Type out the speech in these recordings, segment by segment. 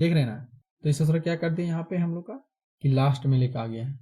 देख रहे हैं ना। तो इस तरह क्या कर दिया यहाँ पे हम लोग का कि लास्ट में लेकर आ गया है।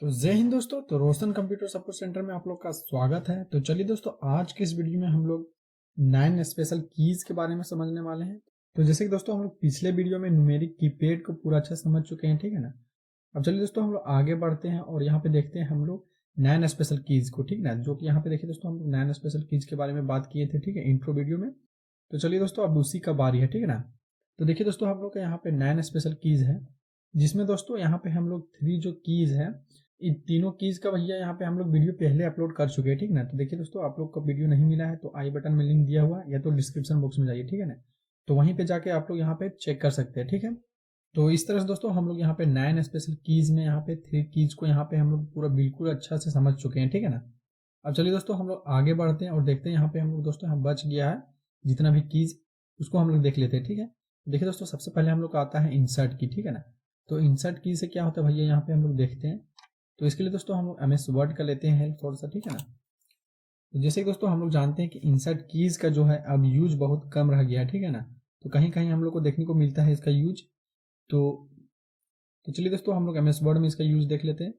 तो जय हिंद दोस्तों, तो रोशन कंप्यूटर सपोर्ट सेंटर में आप लोग का स्वागत है। तो चलिए दोस्तों, आज के इस वीडियो में हम लोग 9 स्पेशल कीज के बारे में समझने वाले हैं। तो जैसे कि दोस्तों हम लोग पिछले वीडियो में न्यूमेरिक कीपैड को पूरा अच्छा समझ चुके हैं, ठीक है ना। अब चलिए दोस्तों हम लोग आगे बढ़ते हैं और यहाँ पे देखते हैं हम लोग 9 स्पेशल कीज को, ठीक है ना। जो कि यहाँ पे देखिए दोस्तों हम लोग 9 स्पेशल कीज के बारे में बात किए थे, ठीक है, इंट्रो वीडियो में। तो चलिए दोस्तों अब उसी का बारी है, ठीक है ना। तो देखिए दोस्तों हम लोग का यहाँ पे 9 स्पेशल कीज है, जिसमें दोस्तों यहाँ पे हम लोग 3 जो कीज है, इन तीनों कीज का भैया यहाँ पे हम लोग वीडियो पहले अपलोड कर चुके हैं, ठीक है ना। तो देखिए दोस्तों, आप लोग को वीडियो नहीं मिला है तो आई बटन में लिंक दिया हुआ है या तो डिस्क्रिप्शन बॉक्स में जाइए, ठीक है ना। तो वहीं पे जाके आप लोग यहाँ पे चेक कर सकते हैं, ठीक है। तो इस तरह से दोस्तों हम लोग यहाँ पे 9 स्पेशल कीज में यहाँ पे 3 कीज को यहाँ पे हम लोग पूरा बिल्कुल अच्छा से समझ चुके हैं, ठीक है ना। अब चलिए दोस्तों हम लोग आगे बढ़ते हैं और देखते हैं यहाँ पे हम लोग दोस्तों यहाँ बच गया है जितना भी कीज, उसको हम लोग देख लेते हैं, ठीक है। देखिए दोस्तों सबसे पहले हम लोग का आता है इंसर्ट की, ठीक है ना। तो इंसर्ट की से क्या होता है भैया, यहाँ पे हम लोग देखते हैं। तो इसके लिए दोस्तों हम लोग MS वर्ड का लेते हैं हेल्प थोड़ा सा, ठीक है ना। तो जैसे कि दोस्तों हम लोग जानते हैं कि इंसर्ट कीज का जो है अब यूज बहुत कम रह गया है, ठीक है ना। तो कहीं कहीं हम लोग को देखने को मिलता है इसका यूज। तो चलिए दोस्तों हम लोग MS वर्ड में इसका यूज देख लेते हैं।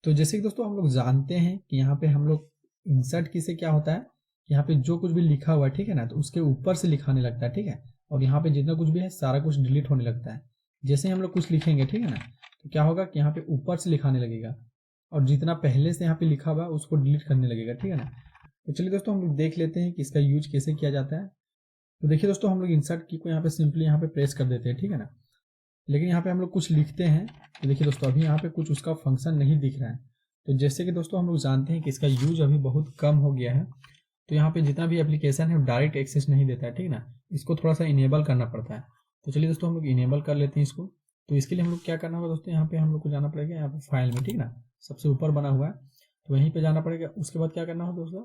तो जैसे कि दोस्तों हम लोग जानते हैं कि यहाँ पे हम लोग इंसर्ट की से क्या होता है, यहाँ पे जो कुछ भी लिखा हुआ है, ठीक है ना, तो उसके ऊपर से लिखाने लगता है, ठीक है। और यहाँ पे जितना कुछ भी है सारा कुछ डिलीट होने लगता है। जैसे हम लोग कुछ लिखेंगे, ठीक है ना, तो क्या होगा कि यहाँ पे ऊपर से लिखाने लगेगा और जितना पहले से यहाँ पे लिखा हुआ है उसको डिलीट करने लगेगा, ठीक है ना। तो चलिए दोस्तों हम लोग देख लेते हैं कि इसका यूज कैसे किया जाता है। तो देखिए दोस्तों हम लोग इंसर्ट की को यहाँ पे सिंपली यहाँ पे प्रेस कर देते हैं, ठीक है ना। लेकिन यहाँ पे हम लोग कुछ लिखते हैं तो देखिए दोस्तों अभी यहाँ पे कुछ उसका फंक्शन नहीं दिख रहा है। तो जैसे कि दोस्तों हम लोग जानते हैं कि इसका यूज अभी बहुत कम हो गया है। तो यहाँ पे जितना भी एप्लीकेशन है डायरेक्ट एक्सेस नहीं देता है, ठीक है ना। इसको थोड़ा सा इनेबल करना पड़ता है। तो चलिए दोस्तों हम लोग इनेबल कर लेते हैं इसको। तो इसके लिए हम लोग क्या करना होगा दोस्तों, यहाँ पे हम लोग को जाना पड़ेगा यहाँ पे फाइल में, ठीक है ना, सबसे ऊपर बना हुआ है। तो वहीं पे जाना पड़ेगा। उसके बाद क्या करना होगा दोस्तों,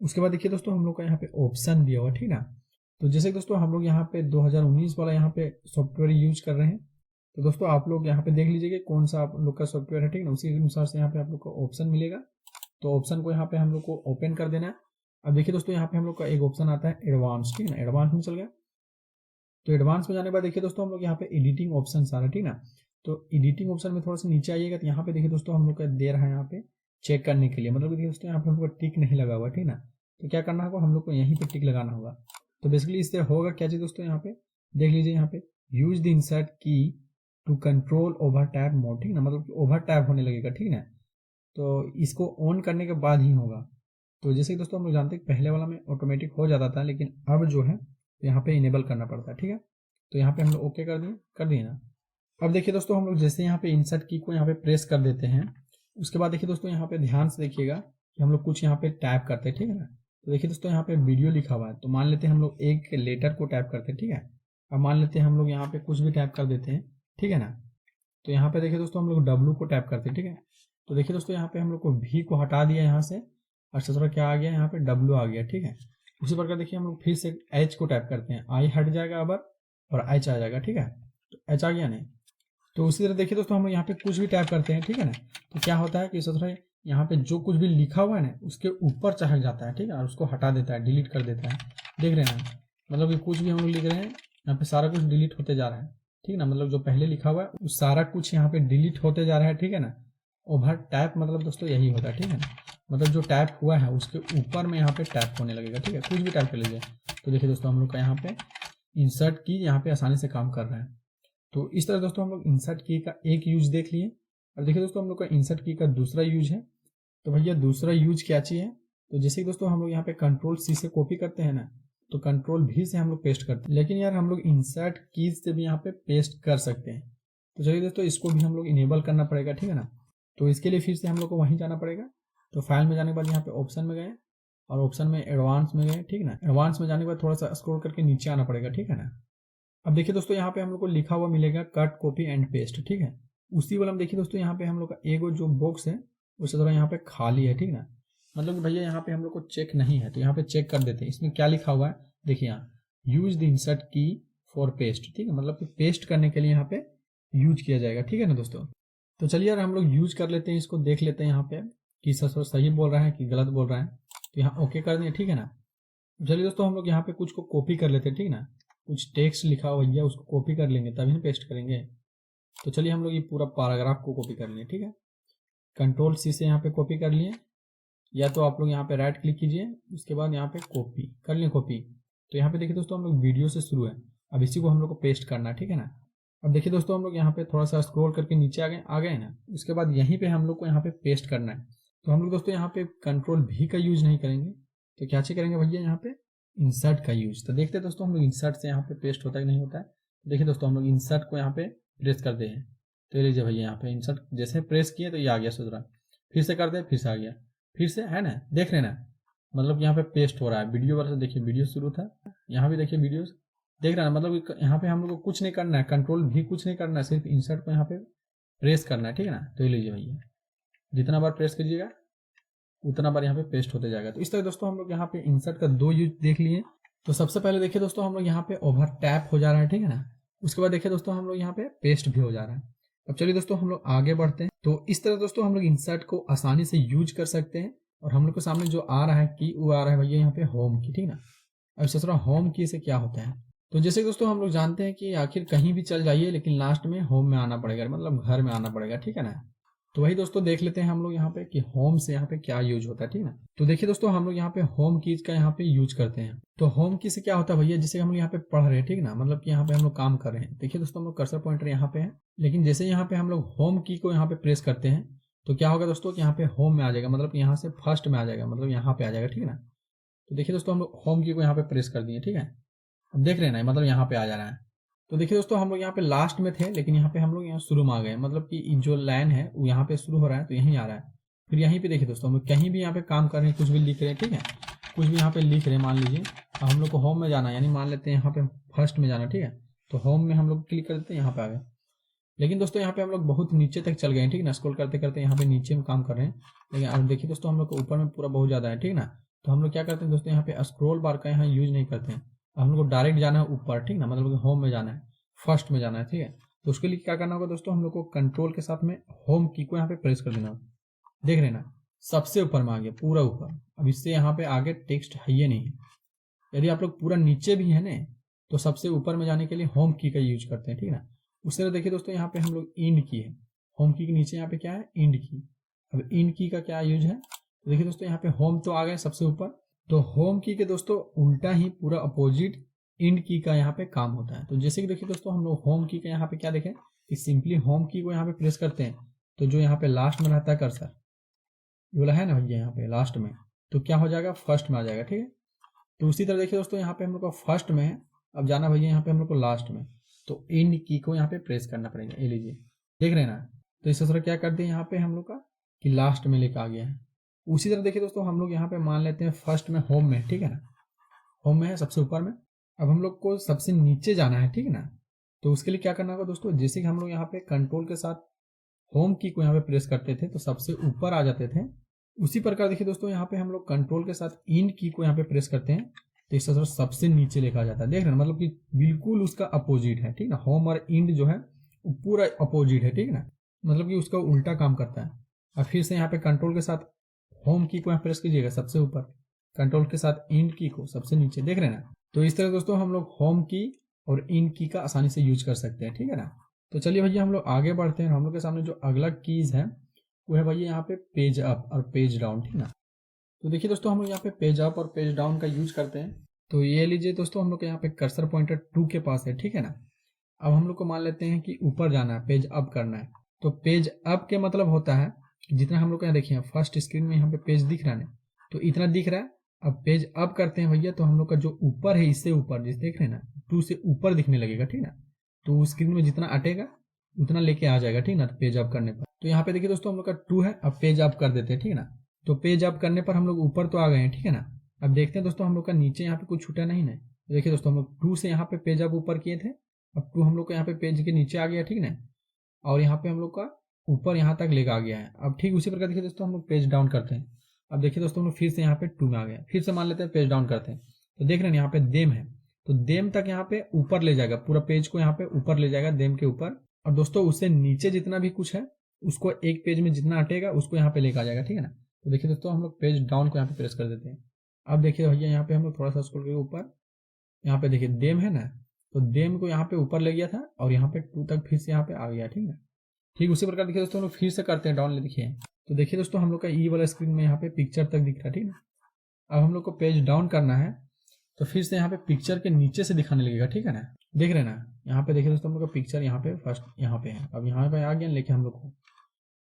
उसके बाद देखिए दोस्तों हम लोग का यहाँ पे ऑप्शन दिया हुआ, ठीक है ना। तो जैसे दोस्तों हम लोग यहाँ पे 2019 वाला यहाँ पे सॉफ्टवेयर यूज कर रहे हैं। तो दोस्तों आप लोग यहाँ पे देख लीजिए कि कौन सा आप लोग का सॉफ्टवेयर है, ठीक है ना। उसी अनुसार से यहाँ पे आप लोग को ऑप्शन मिलेगा। तो ऑप्शन को यहाँ पे हम लोग को ओपन कर देना है। अब देखिए दोस्तों यहाँ पे हम लोग का एक ऑप्शन आता है एडवांस, ठीक है ना, एडवांस में चल गया। तो एडवांस में जाने के बाद देखिए दोस्तों हम लोग यहाँ पे एडिटिंग ऑप्शन सारा, ठीक है ना। तो एडिटिंग ऑप्शन में थोड़ा सा नीचे आइएगा तो यहाँ पे देखिए दोस्तों हम लोग का दे रहा है यहाँ पे चेक करने के लिए, मतलब देखिए दोस्तों यहाँ पे हम लोग का टिक नहीं लगा हुआ, ठीक है ना। तो क्या करना होगा, हम लोग को यहीं पे टिक लगाना होगा। तो बेसिकली इससे होगा क्या चीज दोस्तों, यहाँ पे देख लीजिए, यहाँ पे use the insert key to control over tab mode, ठीक है ना, मतलब ओवर टैब होने लगेगा, ठीक है ना। तो इसको ऑन करने के बाद ही होगा। तो जैसे कि दोस्तों हम लोग जानते हैं पहले वाला में ऑटोमेटिक हो जाता था, लेकिन अब जो है यहाँ पे इनेबल करना पड़ता है, ठीक है। तो यहाँ पे हम लोग ओके कर दिए ना। अब देखिए दोस्तों हम लोग जैसे यहाँ पे इंसर्ट की को यहाँ पे प्रेस कर देते हैं, उसके बाद देखिए दोस्तों यहाँ पे ध्यान से देखिएगा कि हम लोग कुछ यहाँ पे टैप करते हैं, ठीक है ना। तो देखिए दोस्तों यहाँ पे वीडियो लिखा हुआ है, तो मान लेते हैं हम लोग एक लेटर को टैप करते हैं, ठीक है। अब मान लेते हैं हम लोग यहाँ पे कुछ भी टैप कर देते हैं, ठीक है ना। तो यहाँ पे देखिए दोस्तों हम लोग W को टैप करते हैं, ठीक है। तो देखिए दोस्तों यहाँ पे हम लोग को V को हटा दिया यहाँ से, और थोड़ा क्या आ गया, यहाँ पे W आ गया, ठीक है। उसी प्रकार देखिए हम लोग फिर से H को टैप करते हैं, I हट जाएगा अब और H आ जाएगा, ठीक है। तो H आ गया नहीं। तो उसी तरह देखिए दोस्तों हम लोग यहाँ पे कुछ भी टैप करते हैं, ठीक है ना। तो क्या होता है कि थोड़ा यहाँ पे जो कुछ भी लिखा हुआ है ना उसके ऊपर चढ़ जाता है, ठीक है, और उसको हटा देता है, डिलीट कर देता है। देख रहे हैं, मतलब कि कुछ भी हम लोग लिख रहे हैं यहाँ पे सारा कुछ डिलीट होते जा रहा है, ठीक है ना। मतलब जो पहले लिखा हुआ है वो सारा कुछ यहाँ पे डिलीट होते जा रहा है, ठीक है ना। ओवर टैप मतलब दोस्तों यही होता है, ठीक है ना। मतलब जो टैप हुआ है उसके ऊपर में यहाँ पे टैप होने लगेगा, ठीक है, कुछ भी टैप कर लीजिए। तो देखिए दोस्तों हम लोग का यहाँ पे इंसर्ट की यहाँ पे आसानी से काम कर रहे हैं। तो इस तरह दोस्तों हम लोग इंसर्ट की का एक यूज देख लिए। अब देखिए दोस्तों हम लोग का इंसर्ट की का दूसरा यूज है। तो भैया दूसरा यूज क्या चाहिए, तो जैसे कि दोस्तों हम लोग यहाँ पे कंट्रोल C से कॉपी करते हैं ना, तो कंट्रोल V से हम लोग पेस्ट करते हैं। लेकिन यार हम लोग इंसर्ट कीज से भी यहाँ पे पेस्ट कर सकते हैं। तो चलिए दोस्तों इसको भी हम लोग इनेबल करना पड़ेगा, ठीक है ना। तो इसके लिए फिर से हम लोग को वहीं जाना पड़ेगा। तो फाइल में जाने के बाद यहाँ पे ऑप्शन में गए और ऑप्शन में एडवांस में गए, ठीक है ना। एडवांस में जाने के बाद थोड़ा सा स्क्रॉल करके नीचे आना पड़ेगा, ठीक है ना। अब देखिए दोस्तों यहाँ पे हम लोग को लिखा हुआ मिलेगा कट कॉपी एंड पेस्ट, ठीक है। उसी वाला में देखिए दोस्तों यहाँ पे हम लोग का एगो जो बॉक्स है उससे थोड़ा यहाँ पे खाली है, ठीक है ना। मतलब कि भैया यहाँ पे हम लोग को चेक नहीं है, तो यहाँ पे चेक कर देते हैं। इसमें क्या लिखा हुआ है देखिए, यहाँ यूज द इंसर्ट की फॉर पेस्ट, ठीक है, मतलब कि पेस्ट करने के लिए यहाँ पे यूज किया जाएगा, ठीक है ना दोस्तों। तो चलिए यार हम लोग यूज कर लेते हैं, इसको देख लेते हैं यहाँ पे कि सही बोल रहा है कि गलत बोल रहा है। तो यहाँ ओके कर दिए, ठीक है ना। चलिए दोस्तों हम लोग यहाँ पे कुछ को कॉपी कर लेते हैं, ठीक है ना। कुछ टेक्स्ट लिखा हुआ भैया उसको कॉपी कर लेंगे तभी ना पेस्ट करेंगे। तो चलिए हम लोग ये पूरा पैराग्राफ को कॉपी कर लिए, ठीक है। कंट्रोल सी से यहाँ पे कॉपी कर लिए, या तो आप लोग यहाँ पे राइट क्लिक कीजिए, उसके बाद यहाँ पे कॉपी कर लिए कॉपी। तो यहाँ पे देखिए दोस्तों हम लोग वीडियो से शुरू है, अब इसी को हम लोग को पेस्ट करना है, ठीक है ना। अब देखिए दोस्तों हम लोग यहाँ पे थोड़ा सा स्क्रॉल करके नीचे आ गए ना, उसके बाद यहीं पे हम लोग को यहाँ पे पेस्ट करना है। तो हम लोग दोस्तों यहाँ पे कंट्रोल भी का यूज नहीं करेंगे, तो क्या चाहिए करेंगे भैया यहाँ पे इंसर्ट का यूज। तो देखते हैं दोस्तों हम लोग इंसर्ट से यहाँ पे पेस्ट होता है कि नहीं होता है। देखिए दोस्तों हम लोग इंसर्ट को यहाँ पे प्रेस करते हैं, तो लीजिए भैया यहाँ पे इंसर्ट जैसे प्रेस किए तो ये आ गया सुधरा, फिर से करते हैं फिर से आ गया, फिर से है ना, देख रहे ना, मतलब यहाँ पे पेस्ट हो रहा है। वीडियो वाला से देखिए वीडियो शुरू था, यहाँ भी देखिए वीडियो देख रहे हैं, मतलब यहाँ पे हम लोग को कुछ नहीं करना है, कंट्रोल भी कुछ नहीं करना है, सिर्फ इंसर्ट को यहाँ पे प्रेस करना है, ठीक है ना। तो ये लीजिए भैया जितना बार प्रेस कीजिएगा उतना बार यहाँ पे पेस्ट होते जाएगा। तो इस तरह दोस्तों हम लोग यहाँ पे इंसर्ट का 2 यूज देख लिए। तो सबसे पहले देखिए दोस्तों हम लोग यहाँ पे ओवर टैप हो जा रहा है, ठीक है ना। उसके बाद देखिए दोस्तों हम लोग यहाँ पे पेस्ट भी हो जा रहा है। अब चलिए दोस्तों हम लोग आगे बढ़ते हैं। तो इस तरह दोस्तों हम लोग इंसर्ट को आसानी से यूज कर सकते हैं। और हम लोग के सामने जो आ रहा है की वो आ रहा है भैया यहाँ पे होम की, ठीक है ना। अब दूसरा होम की से क्या होता है, तो जैसे दोस्तों हम लोग जानते हैं कि आखिर कहीं भी चल जाइए लेकिन लास्ट में होम में आना पड़ेगा, मतलब घर में आना पड़ेगा, ठीक है ना। तो वही दोस्तों देख लेते हैं हम लोग यहाँ पे कि होम से यहाँ पे क्या यूज होता है, ठीक है ना। तो देखिए दोस्तों हम लोग यहाँ पे होम कीज का यहाँ पे यूज करते हैं। तो होम की से क्या होता है भैया, जैसे हम लोग यहाँ पे पढ़ रहे हैं, ठीक है ना, मतलब कि यहाँ पे हम लोग काम कर रहे हैं। देखिए दोस्तों हम लोग कर्सर पॉइंटर यहाँ पे है, लेकिन जैसे यहाँ पे हम लोग होम की को यहाँ पे प्रेस करते हैं तो क्या होगा दोस्तों कि यहाँ पे होम में आ जाएगा, मतलब यहाँ से फर्स्ट में आ जाएगा, मतलब यहाँ पे आ जाएगा, ठीक है ना। तो देखिए दोस्तों हम लोग होम की को यहाँ पे प्रेस कर दिए, ठीक है। अब देख रहे हैं ना, मतलब यहाँ पे आ जा रहा है। तो देखिए दोस्तों हम लोग यहाँ पे लास्ट में थे, लेकिन यहाँ पे हम लोग यहाँ शुरू में आ गए, मतलब कि जो लाइन है वो यहाँ पे शुरू हो रहा है तो यहीं आ रहा है। फिर यहीं पे देखिए दोस्तों हम लोग कहीं भी यहाँ पे काम कर रहे हैं, कुछ भी लिख रहे हैं, ठीक है, कुछ भी यहाँ पे लिख रहे हैं मान लीजिए। अब हम लोग को होम में जाना है, यानी मान लेते हैं यहाँ पे फर्स्ट में जाना, ठीक है। तो होम में हम लोग क्लिक कर देते हैं, यहाँ पे आ गए। लेकिन दोस्तों यहाँ पे हम लोग बहुत नीचे तक चल गए हैं, ठीक है ना, स्क्रॉल करते करते यहाँ पे नीचे में काम कर रहे हैं। लेकिन अब देखिए दोस्तों हम लोग को ऊपर में पूरा बहुत ज्यादा है, ठीक है ना। तो हम लोग क्या करते हैं दोस्तों, यहाँ पे स्क्रॉल बार का यहाँ यूज नहीं करते हैं। हम लोग को डायरेक्ट जाना है ऊपर, ठीक ना, मतलब होम में जाना है, फर्स्ट में जाना है, ठीक है। तो उसके लिए क्या करना होगा दोस्तों, हम लोग को कंट्रोल के साथ में होम की को यहाँ पे प्रेस कर देना होगा। देख रहे ना, सबसे ऊपर में आ गया, पूरा ऊपर। अब इससे यहाँ पे आगे टेक्स्ट है ही नहीं। यदि आप लोग पूरा नीचे भी है ना, तो सबसे ऊपर में जाने के लिए होम की का यूज करते हैं, ठीक है ना। उस तरह देखिए दोस्तों यहाँ पे हम लोग इंड की है, होम की के नीचे यहाँ पे क्या है, इंड की। अब इंड की का क्या यूज है, तो देखिए दोस्तों यहाँ पे होम तो आ गए सबसे ऊपर, तो होम की के दोस्तों उल्टा ही पूरा अपोजिट इंड की का यहाँ पे काम होता है। तो जैसे कि देखिए दोस्तों हम लोग होम की का यहाँ पे क्या देखें कि सिंपली होम की को यहाँ पे प्रेस करते हैं तो जो यहाँ पे लास्ट में रहता है कर्सर, ये वाला है ना भैया यहाँ पे लास्ट में, तो क्या हो जाएगा, फर्स्ट में आ जाएगा, ठीक है। तो उसी तरह देखिए दोस्तों यहाँ पे हम लोग को फर्स्ट में है, अब जाना भैया यहाँ पे हम लोग को लास्ट में, तो इंड की को यहाँ पे प्रेस करना पड़ेगा। ये लीजिए देख रहे हैं ना। तो इस तरह क्या करते हैं यहाँ पे हम लोग का कि लास्ट में लेकर आ गया है। उसी तरह देखिए दोस्तों हम लोग यहाँ पे मान लेते हैं फर्स्ट में होम में, ठीक है ना, होम में है सबसे ऊपर में। अब हम लोग को सबसे नीचे जाना है, ठीक है ना। तो उसके लिए क्या करना होगा दोस्तों, जैसे कि हम लोग यहाँ पे कंट्रोल के साथ होम की को यहाँ पे प्रेस करते थे तो सबसे ऊपर आ जाते थे, उसी प्रकार देखिए दोस्तों यहाँ पे हम लोग कंट्रोल के साथ इंड की को यहाँ पे प्रेस करते हैं तो इस तरह सबसे नीचे लेकर आ जाता है। देख रहे हैं, मतलब कि बिल्कुल उसका अपोजिट है, ठीक ना। होम और इंड जो है वो पूरा अपोजिट है, ठीक ना, मतलब कि उसका उल्टा काम करता है। अब फिर से यहाँ पे कंट्रोल के साथ होम की को यहाँ प्रेस कीजिएगा सबसे ऊपर, कंट्रोल के साथ इंड की को सबसे नीचे, देख रहे हैं ना। तो इस तरह दोस्तों हम लोग होम की और इंड की का आसानी से यूज कर सकते हैं, ठीक है ना। तो चलिए भैया हम लोग आगे बढ़ते हैं। हम लोग के सामने जो अगला कीज है वो है भैया यहाँ पे पेज अप और पेज डाउन, ठीक ना। तो देखिए दोस्तों हम लोग यहाँ पे पेज अप और पेज डाउन का यूज करते हैं। तो ये लीजिए दोस्तों हम लोग के यहाँ पे कर्सर पॉइंटर 2 के पास है, ठीक है ना। अब हम लोग को मान लेते हैं कि ऊपर जाना है, पेज अप करना है। तो पेज अप के मतलब होता है कि जितना हम लोग यहाँ देखिए फर्स्ट स्क्रीन में यहाँ पे पेज दिख रहा है, तो इतना दिख रहा है। अब पेज अप करते हैं भैया तो हम लोग का जो ऊपर है इससे ऊपर, जिस देख रहे हैं ना 2 से ऊपर दिखने लगेगा, ठीक ना। तो स्क्रीन में जितना अटेगा उतना लेके आ जाएगा, ठीक ना, तो पेज अप करने पर। तो यहाँ पे देखिए दोस्तों हम लोग का 2 है, अब पेज अप कर देते हैं, ठीक है ना। तो पेज अप करने पर हम लोग ऊपर तो आ गए हैं, ठीक है ना। अब देखते हैं दोस्तों हम लोग का नीचे यहाँ पे कुछ छूटा नहीं है। तो देखिए दोस्तों हम लोग 2 से यहाँ पे पेज अप ऊपर किए थे, अब 2 हम लोग को यहाँ पे पेज के नीचे आ गया, ठीक ना। और यहाँ पे हम लोग का ऊपर यहाँ तक लेकर आ गया है। अब ठीक उसी प्रकार देखिए दोस्तों हम लोग पेज डाउन करते हैं। अब देखिए दोस्तों हम लोग फिर से यहाँ पे 2 में आ गया, फिर से मान लेते हैं पेज डाउन करते हैं। तो देख रहे हैं यहाँ पे देम है, तो देम तक यहाँ पे ऊपर ले जाएगा, पूरा पेज को यहाँ पे ऊपर ले जाएगा देम के ऊपर। और दोस्तों उससे नीचे जितना भी कुछ है उसको एक पेज में जितना अटेगा उसको यहाँ पे लेकर आ जाएगा, ठीक है ना। तो देखिए दोस्तों हम लोग पेज डाउन को यहाँ पे प्रेस कर देते हैं। अब देखिए भैया यहाँ पे हम लोग थोड़ा सा स्क्रॉल करके ऊपर, यहाँ पे देखिए देम है ना, तो देम को यहाँ पे ऊपर ले गया था और यहाँ पे 2 तक फिर से यहाँ पे आ गया, ठीक है। ठीक उसी प्रकार देखिए दोस्तों हम लोग फिर से करते हैं डाउन, देखिए तो देखिए दोस्तों हम लोग का ई वाला स्क्रीन में यहाँ पे पिक्चर तक दिख रहा है, ठीक है। अब हम लोग को पेज डाउन करना है तो फिर से यहाँ पे पिक्चर के नीचे से दिखाने लगेगा, ठीक है ना, देख रहे हैं ना। यहाँ पे देखिए दोस्तों हम लोग का पिक्चर यहाँ पे फर्स्ट यहाँ पे है, अब यहाँ पे आ गया लेके हम लोग को।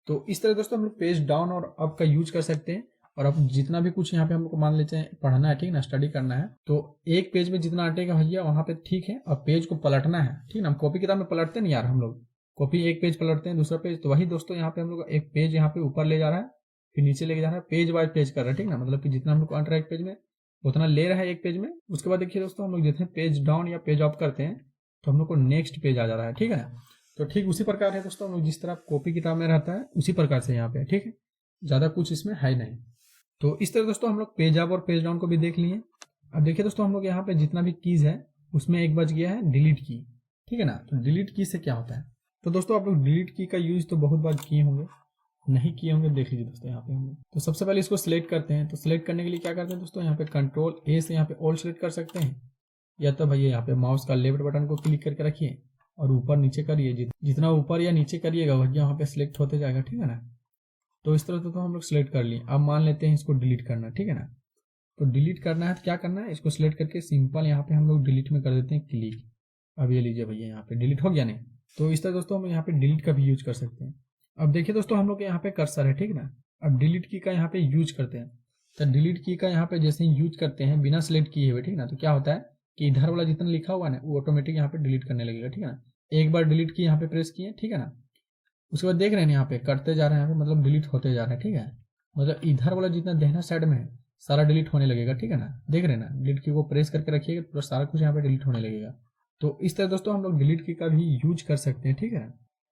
तो इस तरह दोस्तों हम लोग पेज डाउन और अप का यूज कर सकते हैं। और अब जितना भी कुछ यहाँ पे हम लोग को मान लेते हैं पढ़ना है, ठीक है ना, स्टडी करना है, तो एक पेज में जितना अटेगा भैया वहां पे ठीक है, और पेज को पलटना है, ठीक है ना। हम कॉपी किताब में पलटते नहीं यार, हम लोग कॉपी एक पेज पलटते हैं दूसरा पेज, तो वही दोस्तों यहाँ पे हम लोग एक पेज यहाँ पे ऊपर ले जा रहा है फिर नीचे लेके जा रहा है, पेज वाइज पेज कर रहा है, ठीक ना। मतलब कि जितना हम लोग को अंतर एक पेज में उतना ले रहा है एक पेज में। उसके बाद देखिए दोस्तों हम लोग जितने पेज डाउन या पेज अप करते हैं तो हम लोग को नेक्स्ट पेज आ जा रहा है, ठीक है ना। तो ठीक उसी प्रकार है दोस्तों हम लोग जिस तरह कॉपी किताब में रहता है उसी प्रकार से यहाँ पे, ठीक है, ज्यादा कुछ इसमें है नहीं। तो इस तरह दोस्तों हम लोग पेज अप और पेज डाउन को भी देख लिए। अब देखिए दोस्तों हम लोग यहाँ पे जितना भी कीज है उसमें एक बच गया है डिलीट की, ठीक है ना। तो डिलीट की से क्या होता है, तो दोस्तों आप लोग डिलीट की का यूज तो बहुत बार किए होंगे, नहीं किए होंगे देख लीजिए दोस्तों यहाँ पे हम लोग। तो सबसे पहले इसको सिलेक्ट करते हैं, तो सिलेक्ट करने के लिए क्या करते हैं दोस्तों, यहाँ पे कंट्रोल ए से यहाँ पे ऑल सिलेक्ट कर सकते हैं, या तो भैया यहाँ पे माउस का लेफ्ट बटन को क्लिक करके रखिए और ऊपर नीचे करिए, जितना ऊपर या नीचे करिएगा वही यहाँ पे सिलेक्ट होते जाएगा, ठीक है ना। तो इस तरह से तो हम लोग सिलेक्ट कर लिए। अब मान लेते हैं इसको डिलीट करना, ठीक है ना। तो डिलीट करना है तो क्या करना है, इसको सिलेक्ट करके सिंपल यहाँ पे हम लोग डिलीट में कर देते हैं क्लिक। अब ये लीजिए भैया यहाँ पे डिलीट हो गया नहीं। तो इस तरह दोस्तों हम यहाँ पे डिलीट का भी यूज कर सकते हैं। अब देखिए दोस्तों हम लोग यहाँ पे कर्सर है, ठीक है ना। अब डिलीट की का यहाँ पे यूज करते हैं, तो डिलीट की का यहाँ पे जैसे ही यूज करते हैं बिना सिलेक्ट किए हुए, ठीक ना, तो क्या होता है कि इधर वाला जितना लिखा हुआ है ना वो ऑटोमेटिक यहाँ पे डिलीट करने लगेगा, ठीक है ना। एक बार डिलीट की यहाँ पे प्रेस किए, ठीक है ना, उसके बाद देख रहे हैं यहाँ पे करते जा रहे हैं, यहाँ पे मतलब डिलीट होते जा रहे हैं, ठीक है। मतलब इधर वाला जितना देहना साइड में है सारा डिलीट होने लगेगा, ठीक है ना, देख रहे हैं ना। डिलीट की को प्रेस करके रखिएगा पूरा सारा कुछ यहाँ पे डिलीट होने लगेगा। तो इस तरह दोस्तों हम लोग डिलीट की का भी यूज कर सकते हैं, ठीक है।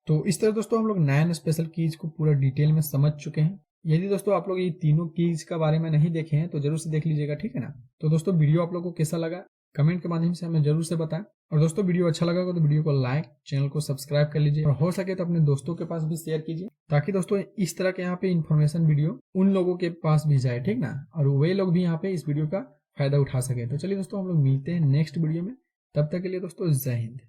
तो इस तरह दोस्तों हम लोग 9 स्पेशल कीज को पूरा डिटेल में समझ चुके हैं। यदि दोस्तों आप लोग ये तीनों कीज का बारे में नहीं देखे हैं तो जरूर से देख लीजिएगा, ठीक है ना। तो दोस्तों वीडियो आप लोग को कैसा लगा कमेंट के माध्यम से हमें जरूर से बताएं। और दोस्तों वीडियो अच्छा लगा तो वीडियो को लाइक, चैनल को सब्सक्राइब कर लीजिए और हो सके तो अपने दोस्तों के पास भी शेयर कीजिए, ताकि दोस्तों इस तरह के यहाँ पे इन्फॉर्मेशन वीडियो उन लोगों के पास भी जाए, ठीक ना, और वे लोग भी यहाँ पे इस वीडियो का फायदा उठा सके। तो चलिए दोस्तों हम लोग मिलते हैं नेक्स्ट वीडियो में, तब तक के लिए दोस्तों जय हिंद।